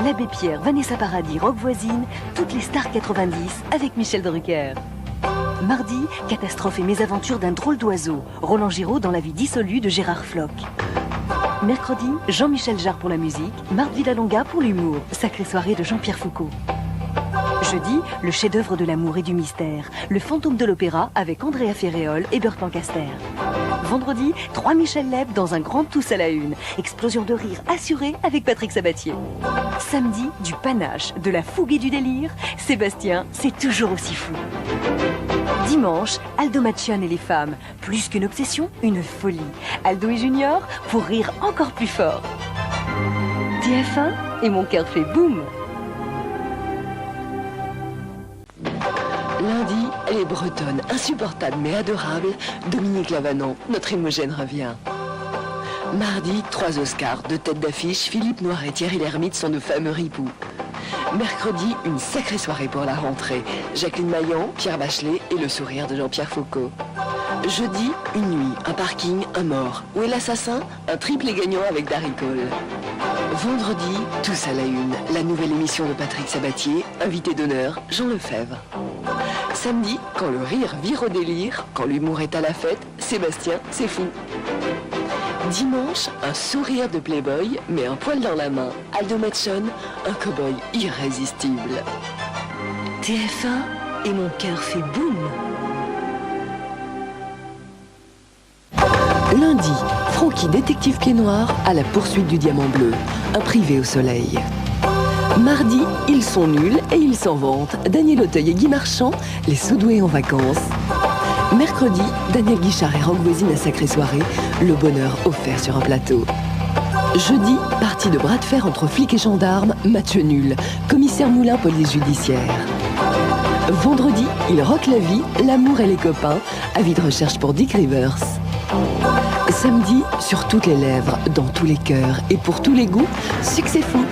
L'Abbé Pierre, Vanessa Paradis, Rock Voisine, toutes les stars 90 avec Michel Drucker. Mardi, catastrophe et mésaventure d'un drôle d'oiseau, Roland Giraud dans la vie dissolue de Gérard Floch. Mercredi, Jean-Michel Jarre pour la musique, Marthe Villalonga pour l'humour, sacrée soirée de Jean-Pierre Foucault. Jeudi, le chef-d'œuvre de l'amour et du mystère, le fantôme de l'opéra avec Andrea Ferréol et Burt Lancaster. Vendredi, 3 Michel Leb dans un grand tous à la une. Explosion de rire assurée avec Patrick Sabatier. Samedi, du panache, de la fougue et du délire. Sébastien, c'est toujours aussi fou. Dimanche, Aldo Machian et les femmes. Plus qu'une obsession, une folie. Aldo et Junior pour rire encore plus fort. TF1 et mon cœur fait boum. Lundi, elle est bretonne, insupportable mais adorable. Dominique Lavanon, notre Imogène revient. Mardi, 3 Oscars, 2 têtes d'affiche, Philippe Noiret et Thierry Lhermitte sont nos fameux ripoux. Mercredi, une sacrée soirée pour la rentrée. Jacqueline Maillan, Pierre Bachelet et le sourire de Jean-Pierre Foucault. Jeudi, une nuit, un parking, un mort. Où est l'assassin? Un triplé gagnant avec Darry Cole. Vendredi, tous à la une, la nouvelle émission de Patrick Sabatier, invité d'honneur, Jean Lefebvre. Samedi, quand le rire vire au délire, quand l'humour est à la fête, Sébastien, c'est fou. Dimanche, un sourire de playboy, mais un poil dans la main, Aldo Machian, un cow-boy irrésistible. TF1 et mon cœur fait boum. Lundi, Francky, détective pied noir, à la poursuite du diamant bleu, un privé au soleil. Mardi, ils sont nuls et ils s'en vantent. Daniel Auteuil et Guy Marchand, les sous-doués en vacances. Mercredi, Daniel Guichard et Rock Voisine à sacrée soirée, le bonheur offert sur un plateau. Jeudi, partie de bras de fer entre flics et gendarmes, match nul, commissaire Moulin, police judiciaire. Vendredi, ils rockent la vie, l'amour et les copains, avis de recherche pour Dick Rivers. Samedi, sur toutes les lèvres, dans tous les cœurs et pour tous les goûts, succès fou.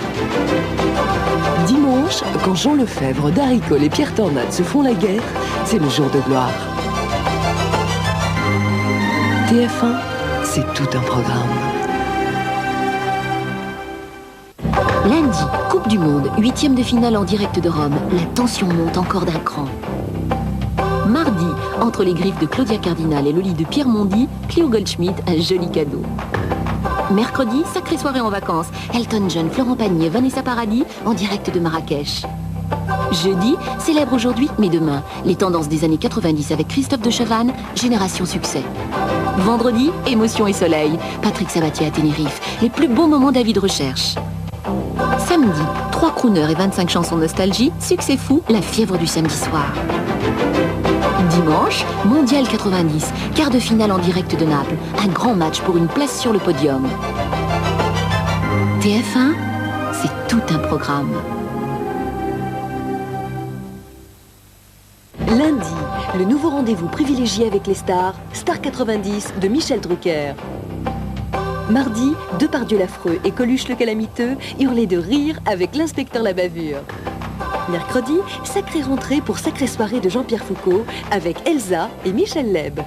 Dimanche, quand Jean Lefebvre, Darry Cole et Pierre Tornade se font la guerre, c'est le jour de gloire. TF1, c'est tout un programme. Lundi, Coupe du Monde, 8e de finale en direct de Rome. La tension monte encore d'un cran. Mardi, entre les griffes de Claudia Cardinal et le lit de Pierre Mondy, Cléo Goldschmidt, un joli cadeau. Mercredi, sacrée soirée en vacances. Elton John, Florent Pagny et Vanessa Paradis en direct de Marrakech. Jeudi, célèbre aujourd'hui, mais demain, les tendances des années 90 avec Christophe de Chavannes, Génération Succès. Vendredi, émotion et soleil. Patrick Sabatier à Tenerife, les plus beaux moments d'avis de recherche. Samedi, 3 crooners et 25 chansons nostalgie, succès fou, la fièvre du samedi soir. Dimanche, Mondial 90, quart de finale en direct de Naples. Un grand match pour une place sur le podium. TF1, c'est tout un programme. Lundi, le nouveau rendez-vous privilégié avec les stars, Star 90 de Michel Drucker. Mardi, Depardieu l'affreux et Coluche le calamiteux hurlaient de rire avec l'inspecteur la bavure. Mercredi, sacrée rentrée pour sacrée soirée de Jean-Pierre Foucault avec Elsa et Michel Leb.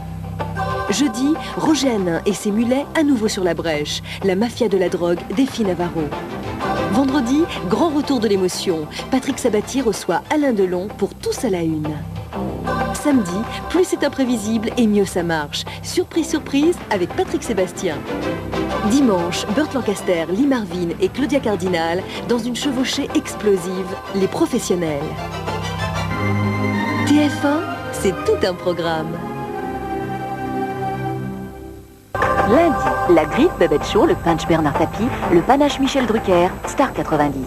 Jeudi, Roger Hanin et ses mulets à nouveau sur la brèche. La mafia de la drogue défie Navarro. Vendredi, grand retour de l'émotion. Patrick Sabatier reçoit Alain Delon pour Tous à la une. Samedi, plus c'est imprévisible et mieux ça marche. Surprise, surprise avec Patrick Sébastien. Dimanche, Burt Lancaster, Lee Marvin et Claudia Cardinal dans une chevauchée explosive, les professionnels. TF1, c'est tout un programme. Lundi, la griffe Babette Shaw, le punch Bernard Tapie, le panache Michel Drucker, Star 90.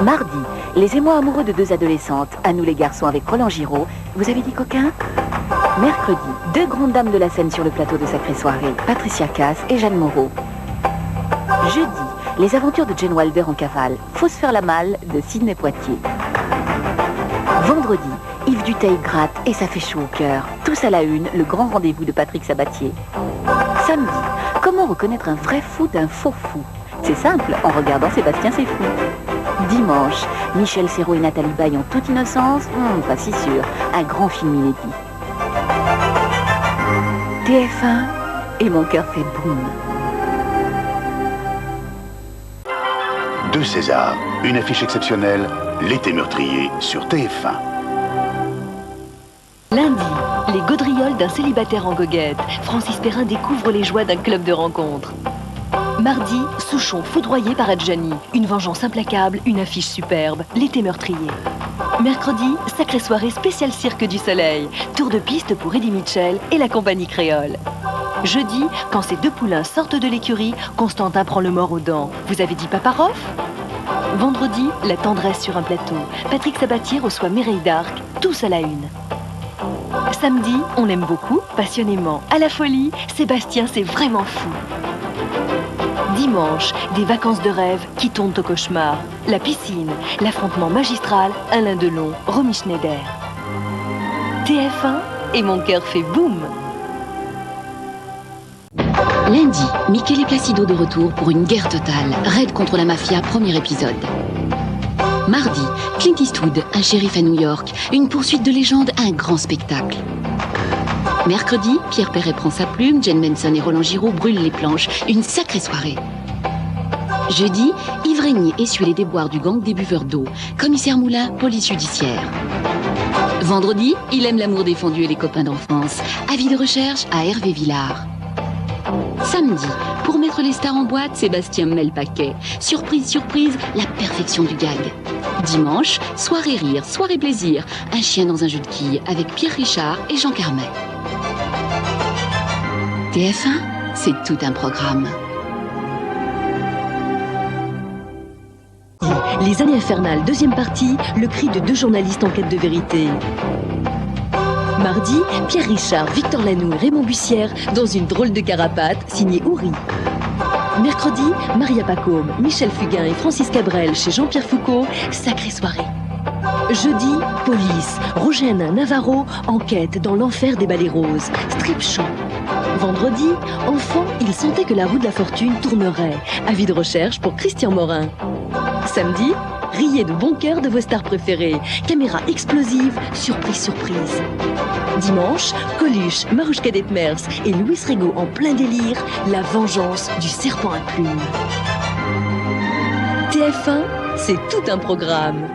Mardi, les émois amoureux de 2 adolescentes, à nous les garçons avec Roland Giraud, vous avez dit coquin? Mercredi, 2 grandes dames de la scène sur le plateau de sacrée soirée, Patricia Cass et Jeanne Moreau. Jeudi, les aventures de Jane Wilder en cavale, Faut se faire la malle de Sidney Poitier. Vendredi, Yves Duteil gratte et ça fait chaud au cœur. Tous à la une, le grand rendez-vous de Patrick Sabatier. Samedi, comment reconnaître un vrai fou d'un faux fou? C'est simple, en regardant Sébastien c'est fou. Dimanche, Michel Serrault et Nathalie Baye en toute innocence, pas si sûr, un grand film inédit. TF1 et mon cœur fait boum. 2 Césars, une affiche exceptionnelle, L'été meurtrier sur TF1. Lundi, les gaudrioles d'un célibataire en goguette. Francis Perrin découvre les joies d'un club de rencontres. Mardi, Souchon foudroyé par Adjani. Une vengeance implacable, une affiche superbe, L'été meurtrier. Mercredi, sacrée soirée spéciale Cirque du Soleil. Tour de piste pour Eddie Mitchell et la compagnie créole. Jeudi, quand ces 2 poulains sortent de l'écurie, Constantin prend le mort aux dents. Vous avez dit Paparoff? Vendredi, la tendresse sur un plateau. Patrick Sabatier reçoit Mireille d'Arc, tous à la une. Samedi, on l'aime beaucoup, passionnément. À la folie, Sébastien, c'est vraiment fou. Dimanche, des vacances de rêve qui tournent au cauchemar. La piscine, l'affrontement magistral, Alain Delon, Romy Schneider. TF1 et mon cœur fait boum. Lundi, Michele Placido de retour pour une guerre totale. Raid contre la mafia, premier épisode. Mardi, Clint Eastwood, un shérif à New York. Une poursuite de légende, un grand spectacle. Mercredi, Pierre Perret prend sa plume, Jane Manson et Roland Giraud brûlent les planches. Une sacrée soirée. Jeudi, Yves Régnier essuie les déboires du gang des buveurs d'eau. Commissaire Moulin, police judiciaire. Vendredi, il aime l'amour défendu et les copains d'enfance. Avis de recherche à Hervé Villard. Samedi, pour mettre les stars en boîte, Sébastien met le paquet. Surprise, surprise, la perfection du gag. Dimanche, soirée rire, soirée plaisir. Un chien dans un jeu de quilles avec Pierre Richard et Jean Carmet. TF1, c'est tout un programme. Les années infernales, deuxième partie, le cri de 2 journalistes en quête de vérité. Mardi, Pierre Richard, Victor Lanoux et Raymond Bussière dans une drôle de carapate signée Houry. Mercredi, Maria Pacôme, Michel Fugain et Francis Cabrel chez Jean-Pierre Foucault, sacrée soirée. Jeudi, police, Roger Hanin Navarro, enquête dans l'enfer des balais roses, strip show. Vendredi, enfant, il sentait que la roue de la fortune tournerait. Avis de recherche pour Christian Morin. Samedi, riez de bon cœur de vos stars préférées. Caméra explosive, surprise, surprise. Dimanche, Coluche, Marouchka Detmers et Louis Rego en plein délire, la vengeance du serpent à plumes. TF1, c'est tout un programme.